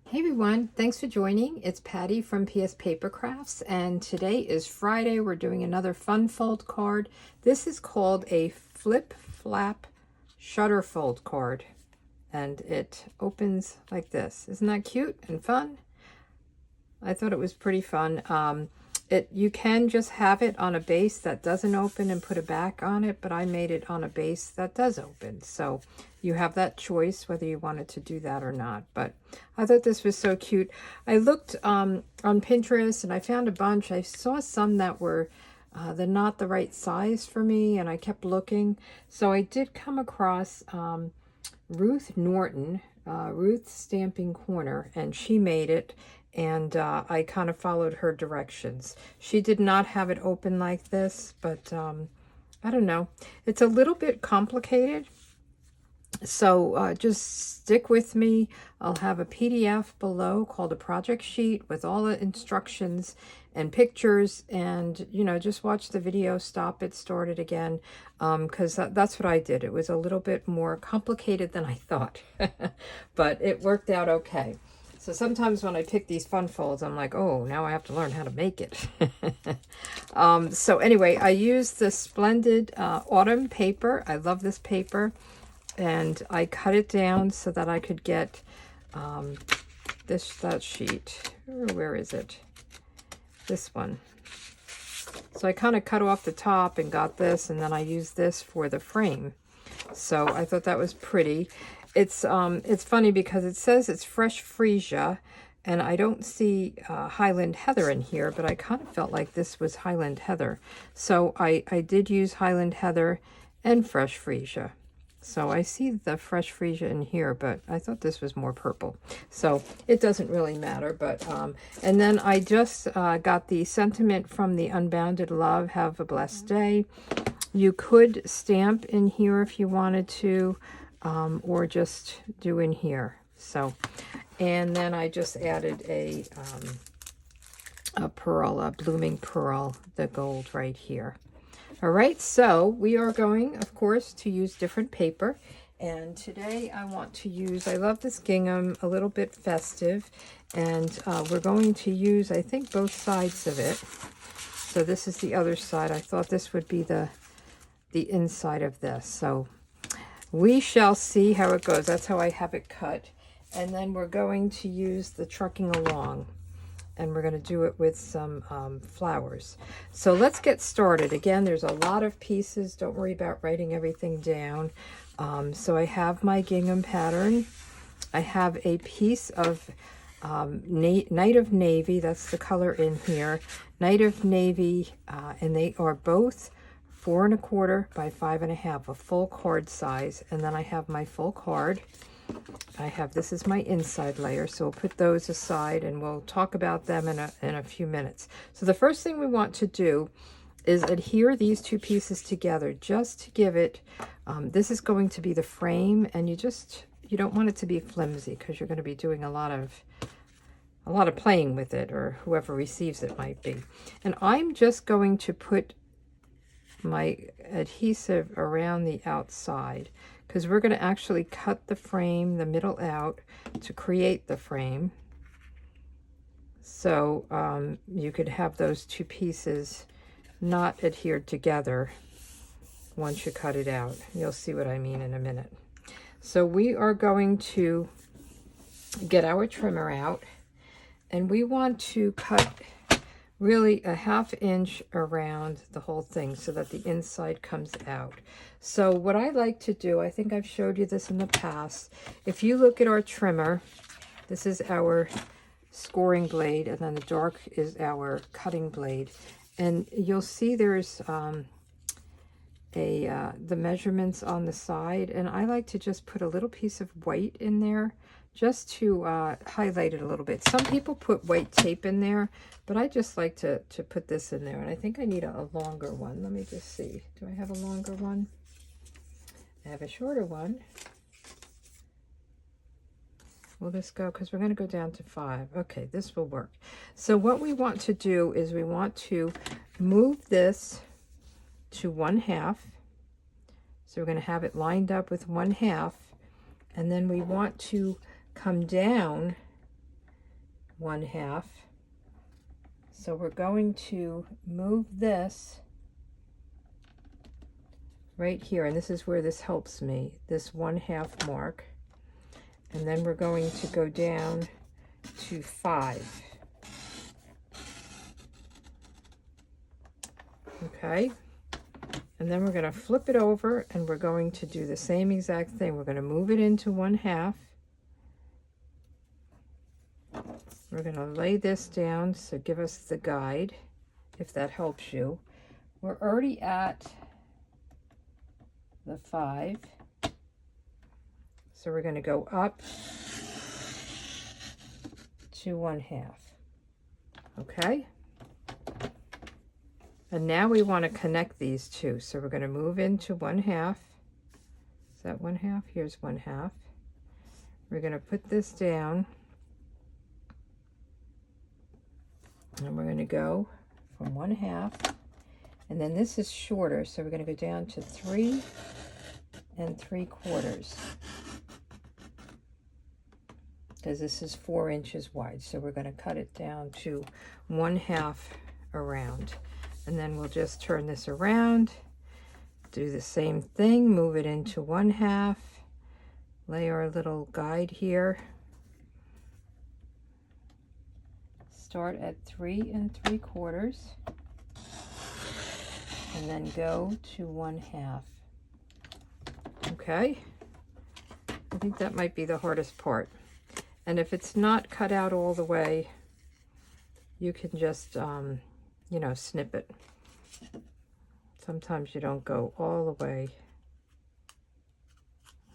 Hey everyone, thanks for joining. It's Patty from pspapercrafts, and today is Friday. We're doing another fun fold card. This is called a flip flap shutter fold card, and it opens like this. Isn't that cute and fun? I thought it was pretty fun. You can just have it on a base that doesn't open and put a back on it, but I made it on a base that does open. So you have that choice whether you wanted to do that or not. But I thought this was so cute. I looked on Pinterest and I found a bunch. I saw some that were they're not the right size for me, and I kept looking. So I did come across Ruth Norton, Ruth Stamping Corner, and she made it, and I kind of followed her directions. She did not have it open like this, but I don't know. It's a little bit complicated, so just stick with me. I'll have a PDF below called a project sheet with all the instructions and pictures, and just watch the video, stop it, start it again, because that's what I did. It was a little bit more complicated than I thought, but it worked out okay. So sometimes when I pick these fun folds, I'm like, oh, now I have to learn how to make it. So anyway, I used the Splendid Autumn paper. I love this paper. And I cut it down so that I could get that sheet. Where is it? This one. So I kind of cut off the top and got this, and then I used this for the frame. So I thought that was pretty. It's funny because it says it's fresh freesia, and I don't see Highland Heather in here, but I kind of felt like this was Highland Heather. So I did use Highland Heather and fresh freesia. So I see the fresh freesia in here, but I thought this was more purple. So it doesn't really matter. But and then I just got the sentiment from the Unbounded Love, have a blessed day. You could stamp in here if you wanted to, or just do in here. So, and then I just added a pearl, a blooming pearl, the gold right here. All right, so we are going, of course, to use different paper. And today I want to use, I love this gingham, a little bit festive. And we're going to use, I think, both sides of it. So this is the other side. I thought this would be the inside of this. So we shall see how it goes. That's how I have it cut. And then we're going to use the trucking along. And we're going to do it with some flowers. So let's get started. Again, there's a lot of pieces. Don't worry about writing everything down. So I have my gingham pattern. I have a piece of Night of Navy. That's the color in here. Night of Navy, and they are both 4 1/4 by 5 1/2, a full card size. And then I have my full card. This is my inside layer, so we'll put those aside and we'll talk about them in a few minutes. So the first thing we want to do is adhere these two pieces together just to give it, this is going to be the frame, and you don't want it to be flimsy because you're going to be doing a lot of playing with it, or whoever receives it might be. And I'm just going to put my adhesive around the outside, because we're going to actually cut the frame, the middle out, to create the frame. So you could have those two pieces not adhered together once you cut it out. You'll see what I mean in a minute. So we are going to get our trimmer out, and we want to cut really a 1/2 inch around the whole thing so that the inside comes out. So what I like to do, I think I've showed you this in the past. If you look at our trimmer, this is our scoring blade, and then the dark is our cutting blade. And you'll see there's the measurements on the side, and I like to just put a little piece of white in there just to highlight it a little bit. Some people put white tape in there, but I just like to put this in there. And I think I need a longer one. Let me just see. Do I have a longer one? I have a shorter one. Will this go? Because we're going to go down to 5. Okay, this will work. So what we want to do is we want to move this to 1/2. So we're going to have it lined up with 1/2. And then we want to come down 1/2. So we're going to move this right here, and this is where this helps me, this 1/2 mark. And then we're going to go down to 5. Okay, and then we're going to flip it over, and we're going to do the same exact thing. We're going to move it into 1/2. We're going to lay this down, so give us the guide if that helps you. We're already at the 5, so we're going to go up to 1/2. Okay, and now we want to connect these two, so we're going to move into 1/2. Is that 1/2? Here's 1/2. We're going to put this down, and we're going to go from 1/2, and then this is shorter, so we're going to go down to 3 3/4, because this is 4 inches wide. So we're going to cut it down to 1/2 around, and then we'll just turn this around, do the same thing, move it into 1/2, lay our little guide here, start at 3 3/4, and then go to 1/2. Okay, I think that might be the hardest part. And if it's not cut out all the way, you can just, you know, snip it. Sometimes you don't go all the way.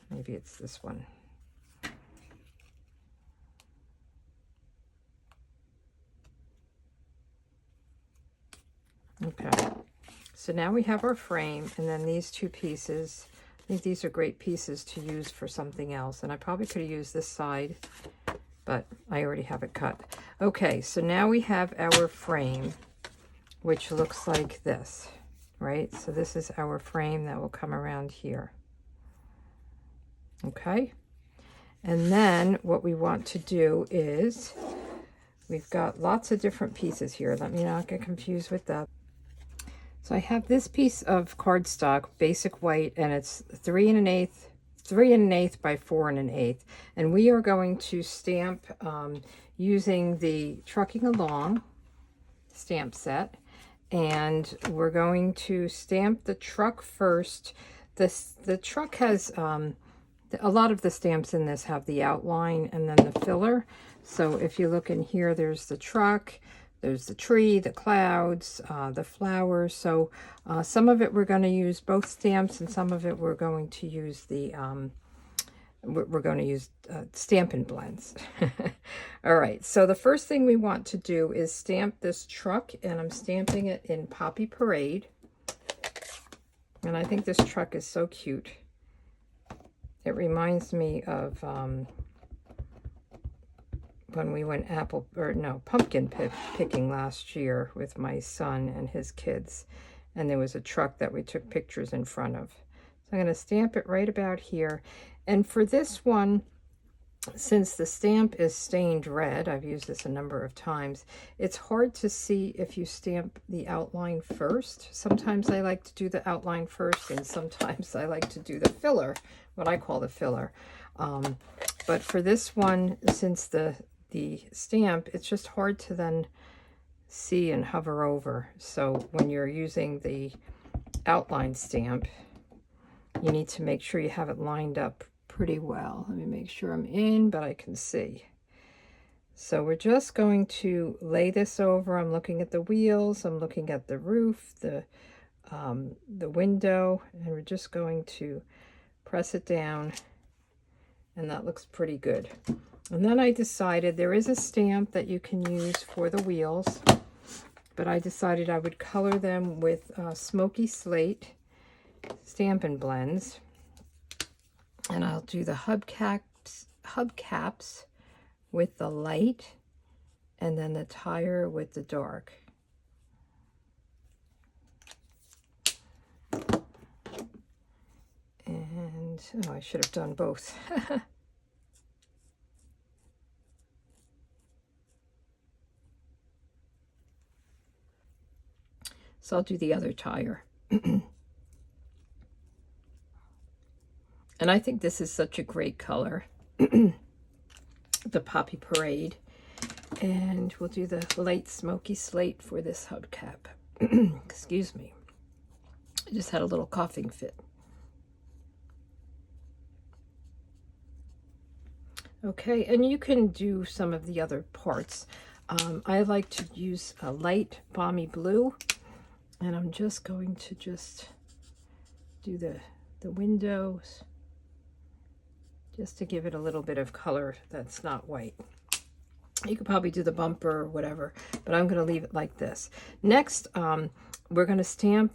Maybe it's this one. Okay, so now we have our frame, and then these two pieces. I think these are great pieces to use for something else, and I probably could have used this side, but I already have it cut. Okay, so now we have our frame, which looks like this, right? So this is our frame that will come around here. Okay, and then what we want to do is, we've got lots of different pieces here. Let me not get confused with that. So I have this piece of cardstock, basic white, and it's 3 1/8 by 4 1/8, and we are going to stamp using the Trucking Along stamp set, and we're going to stamp the truck first. The truck has a lot of the stamps in this have the outline and then the filler. So if you look in here, there's the truck, there's the tree, the clouds, the flowers. So some of it we're going to use both stamps, and some of it we're going to use the Stampin' Blends. All right, so the first thing we want to do is stamp this truck, and I'm stamping it in Poppy Parade. And I think this truck is so cute. It reminds me of when we went pumpkin picking last year with my son and his kids, and there was a truck that we took pictures in front of. So I'm going to stamp it right about here. And for this one, since the stamp is stained red, I've used this a number of times, it's hard to see if you stamp the outline first. Sometimes I like to do the outline first, and sometimes I like to do the filler, what I call the filler. But for this one, since the stamp, it's just hard to then see and hover over. So when you're using the outline stamp, you need to make sure you have it lined up pretty well. Let me make sure I'm in, but I can see. So we're just going to lay this over. I'm looking at the wheels, I'm looking at the roof, the window, and we're just going to press it down, and that looks pretty good. And then I decided there is a stamp that you can use for the wheels, but I decided I would color them with Smoky Slate Stampin' Blends. And I'll do the hubcaps with the light, and then the tire with the dark. And, oh, I should have done both. So I'll do the other tire. And I think this is such a great color, the Poppy Parade. And we'll do the light smoky slate for this hubcap. Excuse me. I just had a little coughing fit. Okay, and you can do some of the other parts. I like to use a light balmy blue, and I'm just going to just do the windows, just to give it a little bit of color that's not white. You could probably do the bumper or whatever, but I'm going to leave it like this. Next, we're going to stamp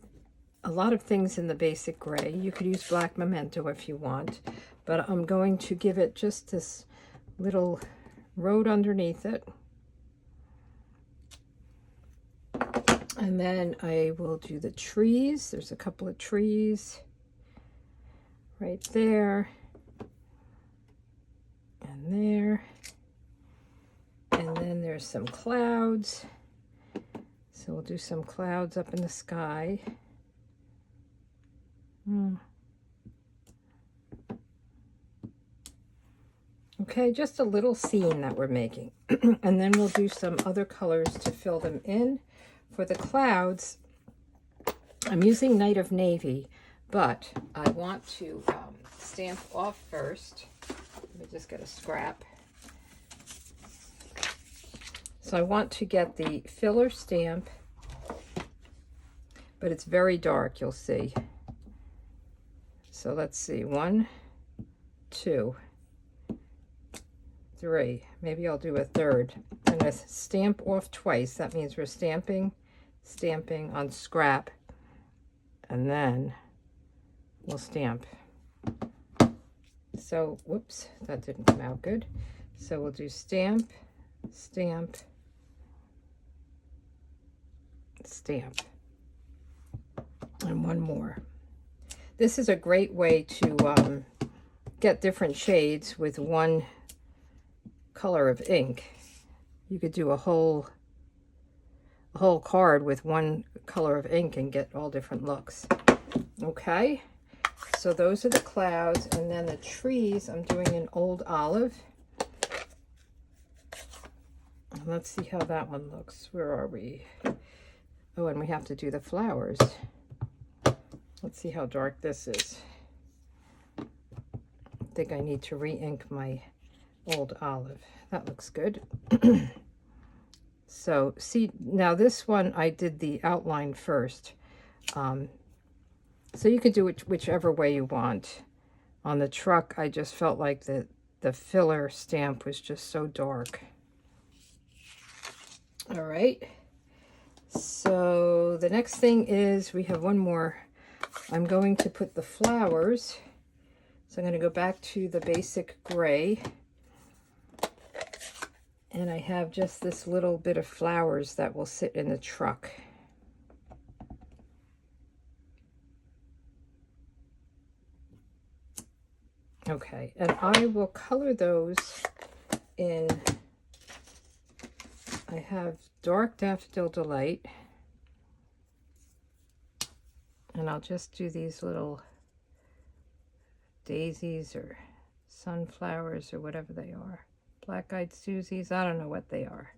a lot of things in the basic gray. You could use black memento if you want, but I'm going to give it just this little road underneath it. And then I will do the trees. There's a couple of trees right there and there. And then there's some clouds. So we'll do some clouds up in the sky. Okay, just a little scene that we're making. And then we'll do some other colors to fill them in. For the clouds, I'm using Night of Navy, but I want to stamp off first. Let me just get a scrap. So I want to get the filler stamp, but it's very dark, you'll see. So let's see, 1, 2, 3. Maybe I'll do a third. I'm going to stamp off twice. That means we're stamping on scrap, and then we'll stamp. So, whoops, that didn't come out good. So we'll do stamp, stamp, stamp, and one more. This is a great way to get different shades with one color of ink. You could do a whole card with one color of ink and get all different looks. Okay, so those are the clouds, and then the trees, I'm doing an old olive. Let's see how that one looks. Where are we? Oh, and we have to do the flowers. Let's see how dark this is. I think I need to re-ink my old olive. That looks good. So see, now this one I did the outline first. So you could do it whichever way you want. On the truck, I just felt like the filler stamp was just so dark. All right. So the next thing is we have one more. I'm going to put the flowers. So I'm going to go back to the basic gray. And I have just this little bit of flowers that will sit in the truck. Okay, and I will color those in, I have Dark Daffodil Delight. And I'll just do these little daisies or sunflowers or whatever they are. Black-eyed Susies, I don't know what they are.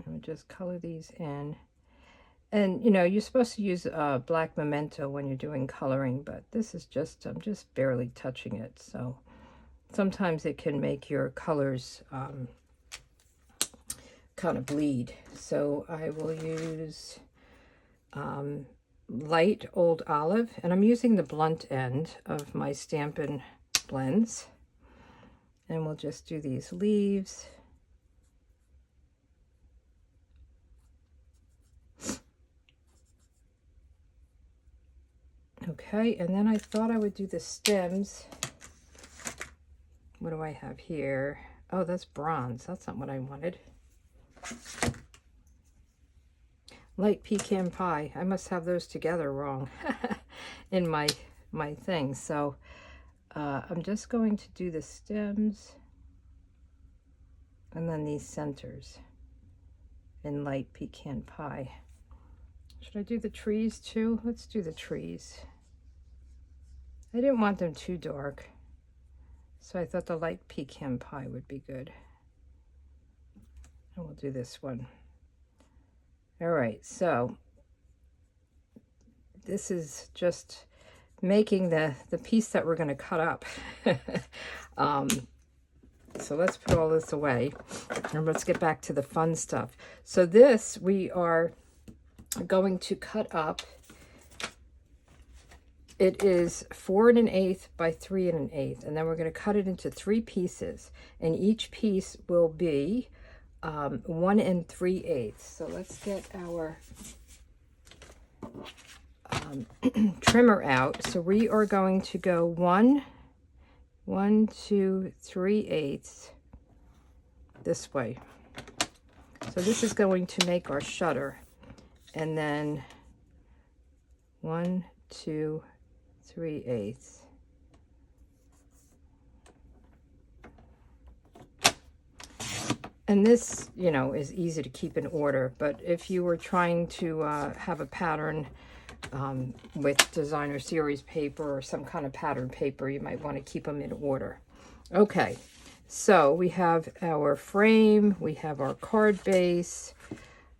I'll just color these in. And, you know, you're supposed to use black memento when you're doing coloring, but this is just, I'm just barely touching it. So sometimes it can make your colors kind of bleed. So I will use light old olive, and I'm using the blunt end of my Stampin' blends, and we'll just do these leaves. Okay, and then I thought I would do the stems. What do I have here? Oh, that's bronze. That's not what I wanted. Light pecan pie. I must have those together wrong in my thing. So I'm just going to do the stems. And then these centers in light pecan pie. Should I do the trees too? Let's do the trees. I didn't want them too dark, so I thought the light pecan pie would be good. And we'll do this one. All right, so this is just making the piece that we're going to cut up. So let's put all this away and let's get back to the fun stuff. So this we are going to cut up. It is 4 1/8 by 3 1/8, and then we're going to cut it into 3 pieces, and each piece will be 1 3/8. So let's get our trimmer out. So we are going to go 1 2 3/8 this way. So this is going to make our shutter, and then 1 2 3/8. And this, you know, is easy to keep in order, but if you were trying to have a pattern with designer series paper or some kind of pattern paper, you might want to keep them in order. Okay, so we have our frame, we have our card base,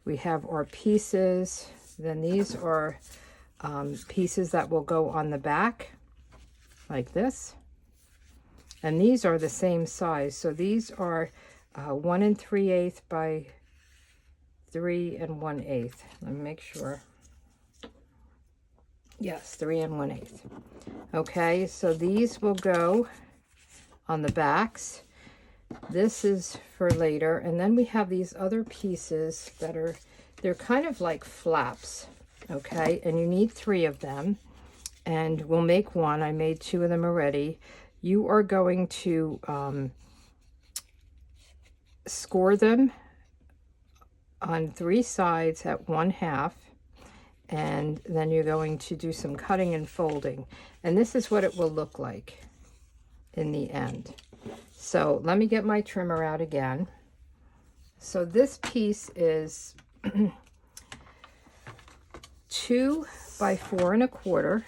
we have our pieces. Then these are pieces that will go on the back like this, and these are the same size. So these are 1 3/8 by 3 1/8. Let me make sure. Yes, 3 1/8. Okay, so these will go on the backs. This is for later, and then we have these other pieces that are, they're kind of like flaps. Okay, and you need 3 of them, and we'll make one. I made 2 of them already. You are going to score them on 3 sides at 1/2, and then you're going to do some cutting and folding, and this is what it will look like in the end. So let me get my trimmer out again. So this piece is 2 by 4 1/4.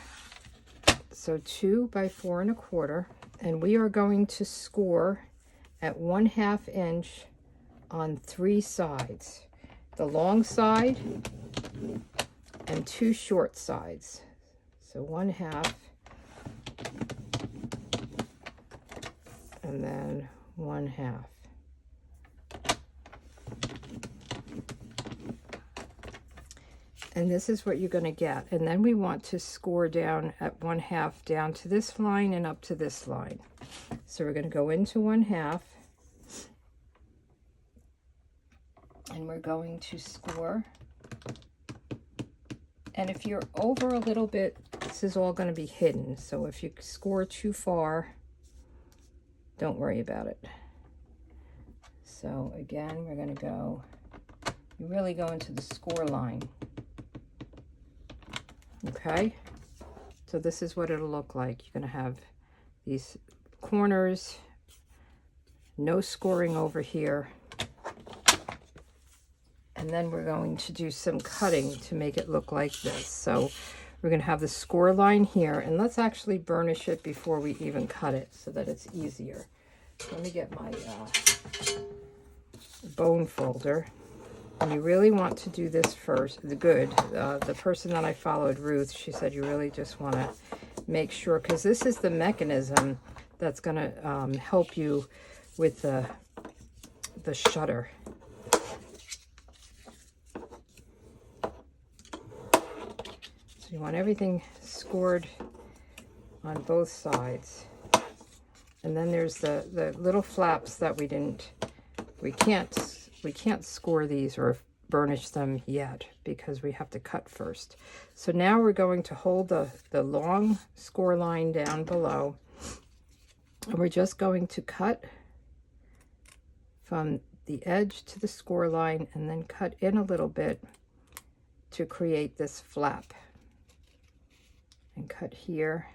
So 2 by 4 1/4, and we are going to score at 1/2 inch on 3 sides, the long side and 2 short sides. So 1/2 and then 1/2. And this is what you're going to get. And then we want to score down at 1/2 down to this line and up to this line. So we're going to go into 1/2, and we're going to score. And if you're over a little bit, this is all going to be hidden. So if you score too far, don't worry about it. So again, we're going to go, you really go into the score line. Okay, so this is what it'll look like. You're going to have these corners, no scoring over here, and then we're going to do some cutting to make it look like this. So we're going to have the score line here, and let's actually burnish it before we even cut it so that it's easier. Let me get my bone folder. And you really want to do this first. The person that I followed, Ruth, she said you really just want to make sure, because this is the mechanism that's going to help you with the shutter. So you want everything scored on both sides. And then there's the little flaps that we can't score these or burnish them yet because we have to cut first. So now we're going to hold the long score line down below, and we're just going to cut from the edge to the score line and then cut in a little bit to create this flap, and cut here,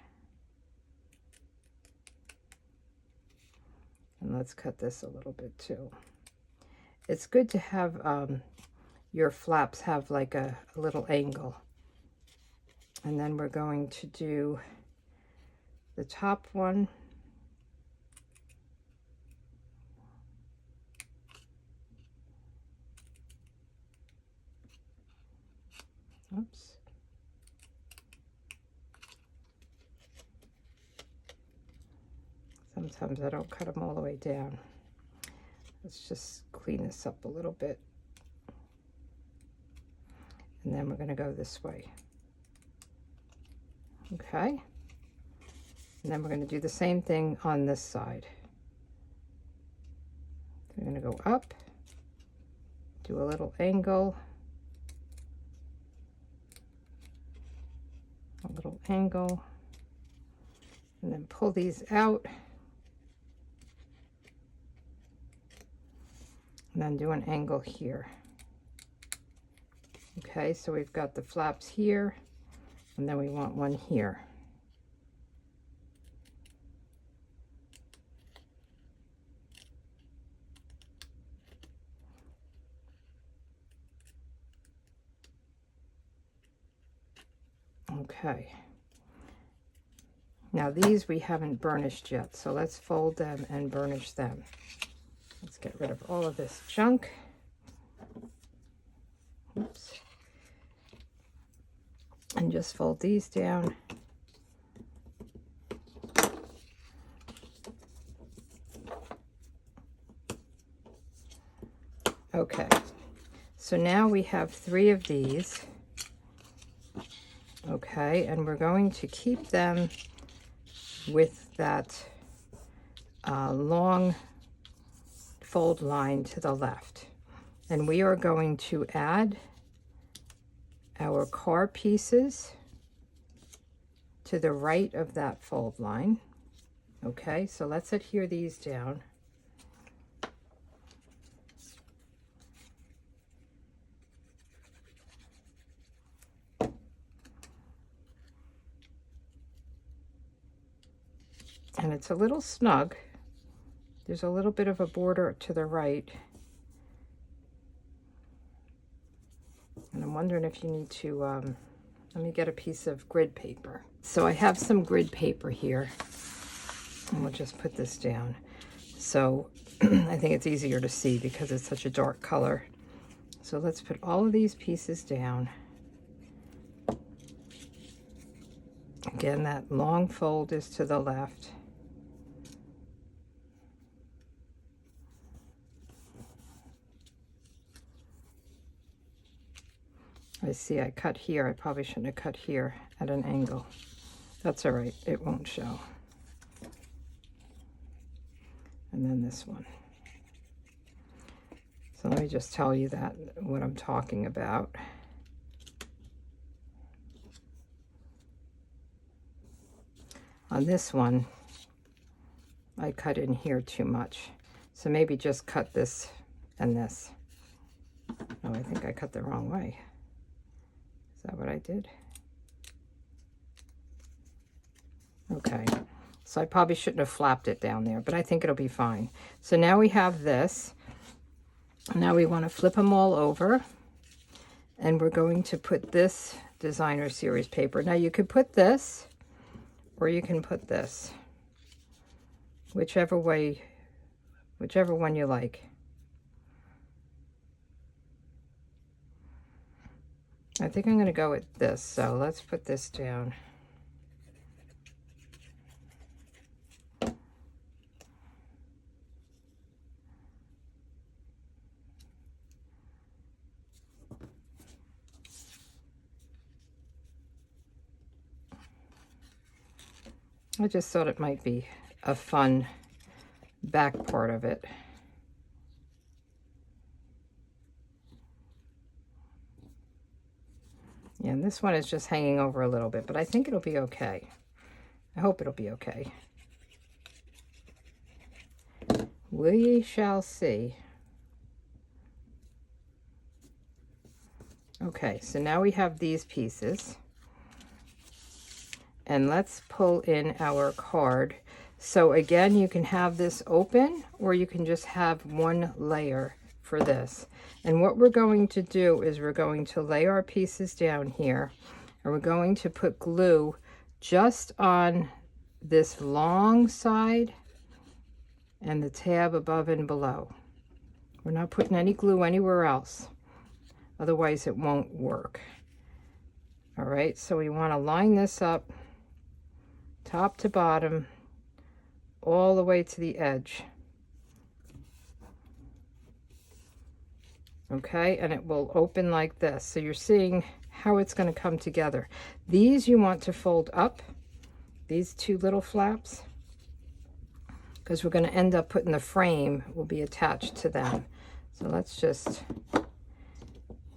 and let's cut this a little bit too. it's good to have your flaps have like a little angle. And then we're going to do the top one. Oops. Sometimes I don't cut them all the way down. Let's just clean this up a little bit. And then we're going to go this way. Okay. And then we're going to do the same thing on this side. We're going to go up, do a little angle, a little angle, and then pull these out. And then do an angle here. Okay, so we've got the flaps here, and then we want one here. Okay. Now these we haven't burnished yet, so let's fold them and burnish them. Let's get rid of all of this junk. Oops. And just fold these down. Okay, so now we have 3 of these. Okay, and we're going to keep them with that long fold line to the left. And we are going to add our car pieces to the right of that fold line. Okay, so let's adhere these down. And it's a little snug. There's a little bit of a border to the right. And I'm wondering if you need to, let me get a piece of grid paper. So I have some grid paper here. And we'll just put this down. So I think it's easier to see because it's such a dark color. So let's put all of these pieces down. Again, that long fold is to the left. I see I cut here. I probably shouldn't have cut here at an angle. That's all right. It won't show. And then this one. So let me just tell you that what I'm talking about. On this one, I cut in here too much. So maybe just cut this and this. Oh, I think I cut the wrong way. Is that what I did? Okay. So I probably shouldn't have flapped it down there, but I think it'll be fine. So now we have this. Now we want to flip them all over. And we're going to put this designer series paper. Now you could put this, or you can put this. Whichever way, whichever one you like. I think I'm going to go with this, so let's put this down. I just thought it might be a fun back part of it. Yeah, and this one is just hanging over a little bit, but I think it'll be okay. I hope it'll be okay. We shall see. Okay, so now we have these pieces. And let's pull in our card. So again, you can have this open, or you can just have one layer for this. And what we're going to do is we're going to lay our pieces down here, and we're going to put glue just on this long side and the tab above and below. We're not putting any glue anywhere else, otherwise it won't work. All right, so we want to line this up top to bottom all the way to the edge. Okay, and it will open like this. So you're seeing how it's going to come together. These you want to fold up, these two little flaps, because we're going to end up putting the frame will be attached to them. So let's just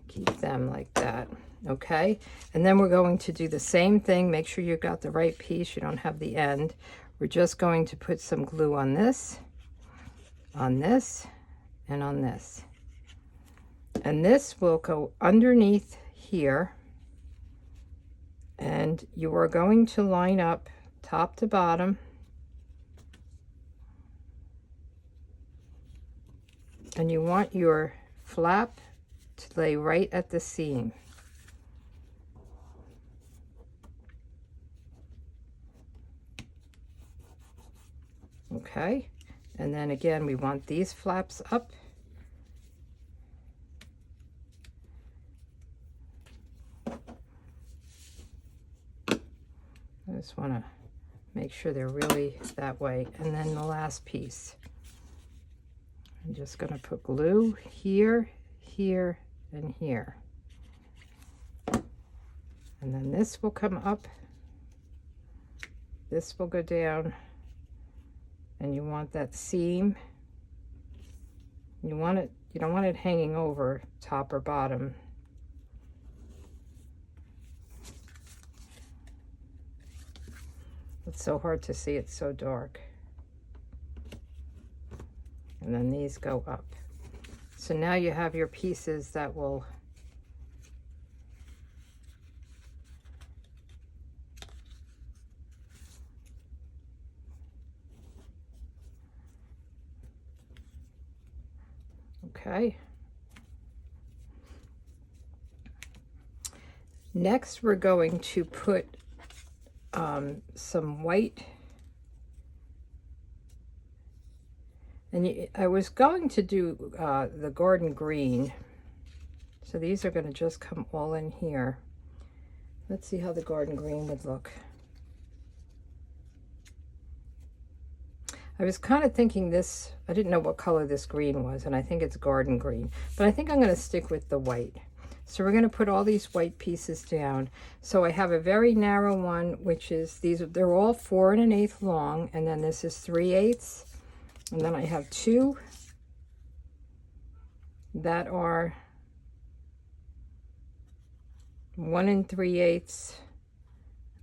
keep them like that. Okay, and then we're going to do the same thing. Make sure you've got the right piece, you don't have the end. We're just going to put some glue on this, and on this. And this will go underneath here, and you are going to line up top to bottom, and you want your flap to lay right at the seam. Okay, and then again we want these flaps up. I just want to make sure they're really that way. And then the last piece, I'm just going to put glue here, here, and here. And then this will come up, this will go down, and you want that seam. You want it, you don't want it hanging over top or bottom. It's so hard to see, it's so dark. And then these go up. So now you have your pieces that will okay. Next we're going to put some white, and I was going to do the garden green, so these are going to just come all in here. Let's see how the garden green would look. I was kind of thinking this, I didn't know what color this green was, and I think it's garden green, but I think I'm going to stick with the white. So we're going to put all these white pieces down. So I have a very narrow one, which is these, they're all 4 1/8 long, and then this is 3/8, and then I have 2 that are 1 3/8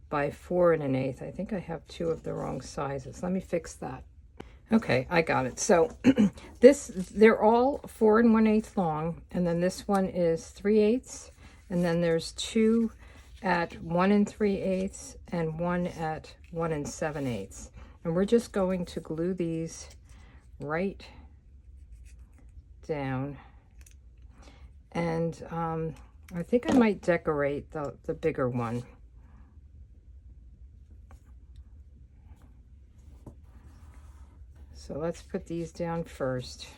by 4 1/8. I think I have 2 of the wrong sizes. Let me fix that. Okay, I got it. So they're all 4 1/8 long, and then this one is 3/8, and then there's 2 at 1 3/8 and 1 at 1 7/8. And we're just going to glue these right down. And I think I might decorate the bigger one. So let's put these down first.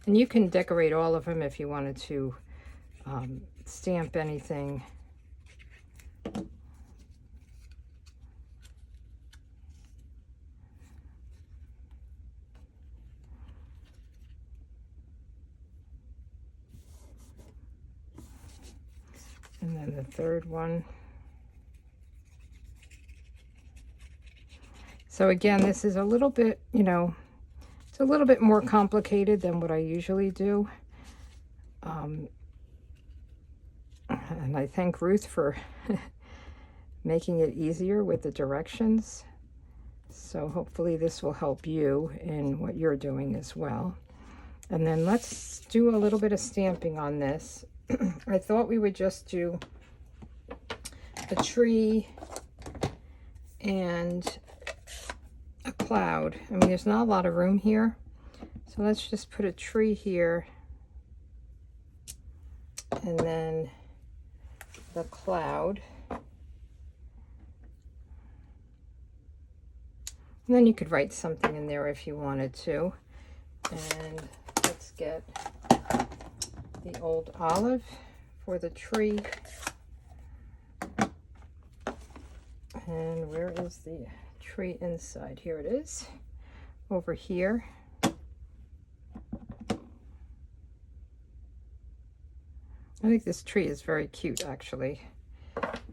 And you can decorate all of them if you wanted to stamp anything. And then the third one. So again, this is a little bit, you know, it's a little bit more complicated than what I usually do. And I thank Ruth for making it easier with the directions. So hopefully this will help you in what you're doing as well. And then let's do a little bit of stamping on this. I thought we would just do a tree and a cloud. I mean, there's not a lot of room here, so let's just put a tree here and then the cloud. And then you could write something in there if you wanted to. And let's get the old olive for the tree. And where is the tree inside? Here it is, over here. I think this tree is very cute, actually.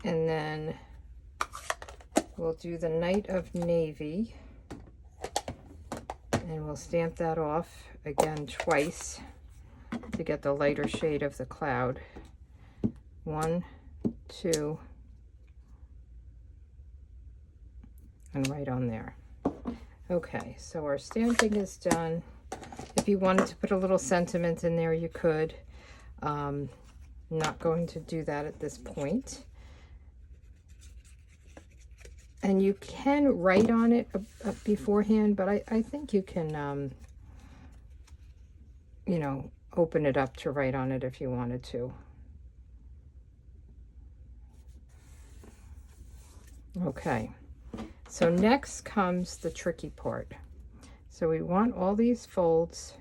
And then we'll do the Night of Navy. And we'll stamp that off again twice to get the lighter shade of the cloud. 1, 2, and right on there. Okay, so our stamping is done. If you wanted to put a little sentiment in there, you could. Not going to do that at this point. And you can write on it beforehand, but I think you can, you know, open it up to write on it if you wanted to. Okay, so next comes the tricky part. So we want all these folds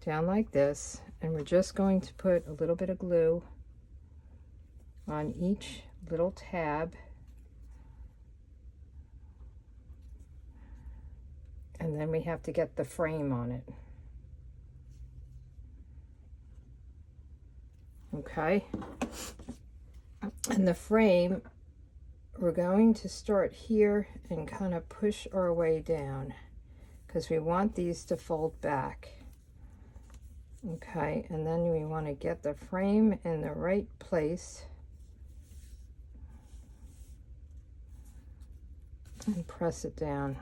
down like this, and we're just going to put a little bit of glue on each little tab. And then we have to get the frame on it. Okay. And the frame, we're going to start here and kind of push our way down because we want these to fold back. Okay, and then we want to get the frame in the right place and press it down.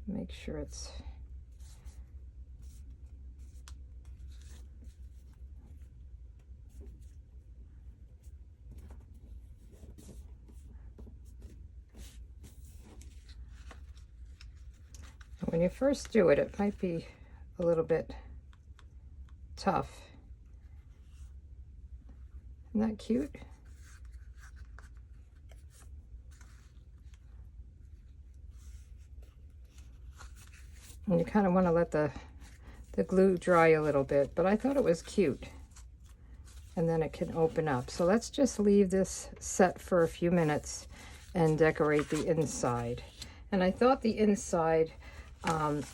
Make sure it's when you first do it, it might be a little bit tough. Isn't that cute? And you kind of want to let the glue dry a little bit, but I thought it was cute. And then it can open up. So let's just leave this set for a few minutes and decorate the inside. And I thought the inside, I'm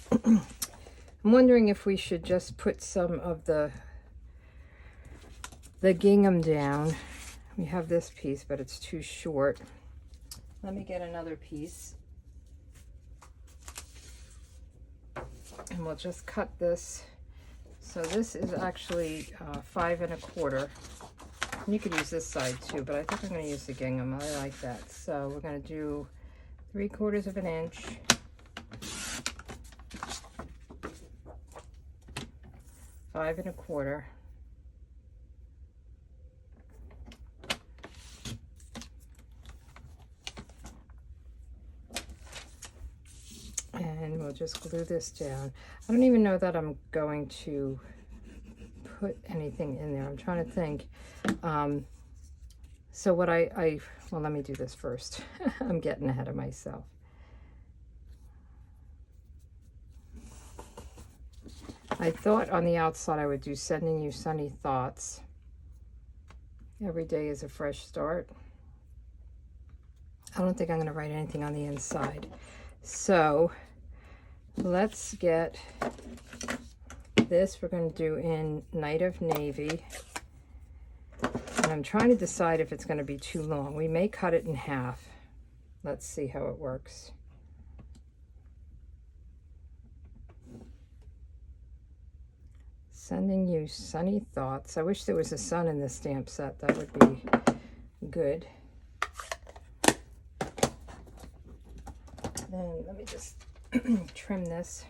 wondering if we should just put some of the gingham down. We have this piece, but it's too short. Let me get another piece. And we'll just cut this. So this is actually 5 1/4. You could use this side too, but I think I'm going to use the gingham. I like that. So we're going to do 3/4 of an inch. Five 1/4. And we'll just glue this down. I don't even know that I'm going to put anything in there. I'm trying to think. So what well, let me do this first. I'm getting ahead of myself. I thought on the outside I would do sending you sunny thoughts. Every day is a fresh start. I don't think I'm going to write anything on the inside. So let's get this. We're going to do in Night of Navy. And I'm trying to decide if it's going to be too long. We may cut it in half. Let's see how it works. Sending you sunny thoughts. I wish there was a sun in this stamp set. That would be good. Then let me just trim this.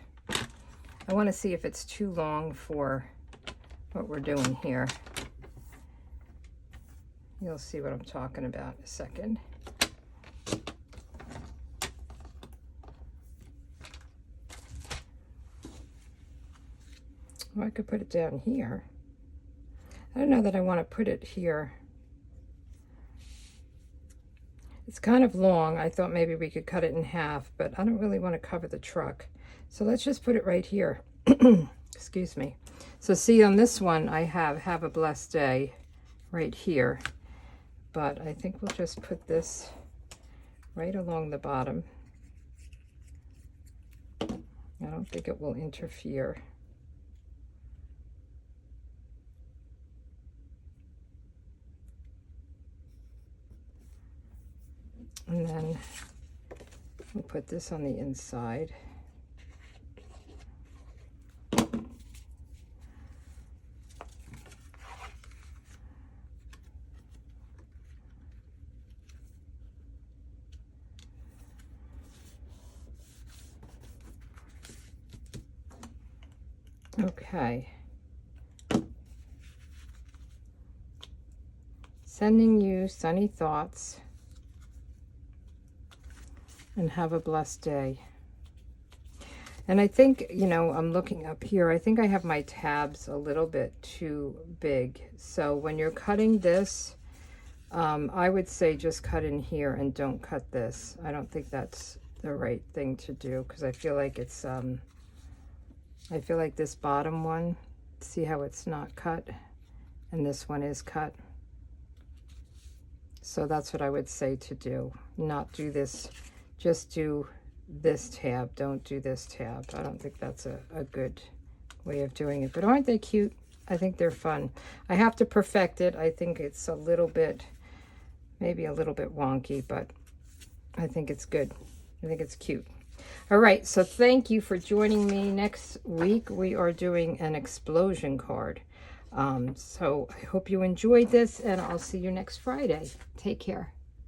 I want to see if it's too long for what we're doing here. You'll see what I'm talking about in a second. Well, I could put it down here. I don't know that I want to put it here. It's kind of long. I thought maybe we could cut it in half, but I don't really want to cover the truck. So let's just put it right here. Excuse me. So see, on this one, I have a blessed day right here. But I think we'll just put this right along the bottom. I don't think it will interfere. And then we'll put this on the inside. Okay. Sending you sunny thoughts. And have a blessed day. And I think, you know, I'm looking up here. I think I have my tabs a little bit too big. So when you're cutting this, I would say just cut in here and don't cut this. I don't think that's the right thing to do because I feel like it's, I feel like this bottom one, see how it's not cut? And this one is cut. So that's what I would say to do. Not do this. Just do this tab, don't do this tab. I don't think that's a good way of doing it. But aren't they cute? I think they're fun. I have to perfect it. I think it's a little bit, maybe a little bit wonky, but I think it's good. I think it's cute. All right, so thank you for joining me. Next week, we are doing an explosion card. So I hope you enjoyed this, and I'll see you next Friday. Take care.